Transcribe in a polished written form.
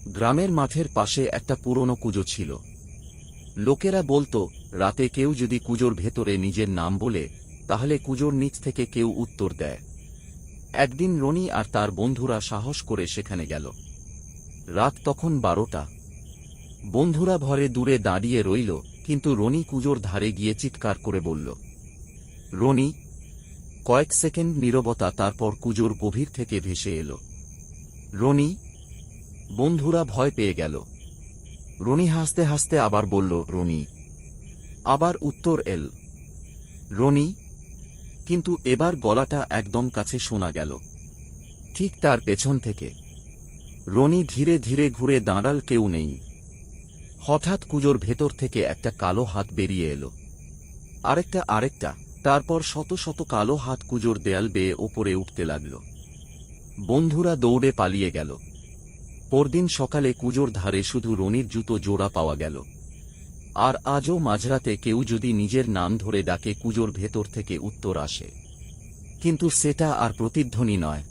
গ্রামের মাঠের পাশে একটা পুরনো কুজো ছিল। লোকেরা বলতো, রাতে কেউ যদি কুজোর ভেতরে নিজের নাম বলে, তাহলে কুজোর নিচ থেকে কেউ উত্তর দেয়। একদিন রনি আর তার বন্ধুরা সাহস করে সেখানে গেল। রাত তখন 12টা। বন্ধুরা ভরে দূরে দাঁড়িয়ে রইল, কিন্তু রনি কুজোর ধারে গিয়ে চিৎকার করে বলল, রনি। কয়েক সেকেন্ড নীরবতা, তারপর কুজোর গভীর থেকে ভেসে এলো, রনি। বন্ধুরা ভয় পেয়ে গেল। রনি হাসতে হাসতে আবার বলল, রনি। আবার উত্তর এল, রনি। কিন্তু এবার গলাটা একদম কাছে শোনা গেল, ঠিক তার পেছন থেকে। রনি ধীরে ধীরে ঘুরে দাঁড়াল, কেউ নেই। হঠাৎ কুজোর ভেতর থেকে একটা কালো হাত বেরিয়ে এলো, আরেকটা, তারপর শত শত কালো হাত কুজোর দেয়াল বেয়ে ওপরে উঠতে লাগল। বন্ধুরা দৌড়ে পালিয়ে গেল। পরদিন সকালে কুজোর ধারে শুধু রনির জুতো জোড়া পাওয়া গেল। আর আজও মাঝরাতে কেউ যদি নিজের নাম ধরে ডাকে, কুজোর ভেতর থেকে উত্তর আসে, কিন্তু সেটা আর প্রতিধ্বনি নয়।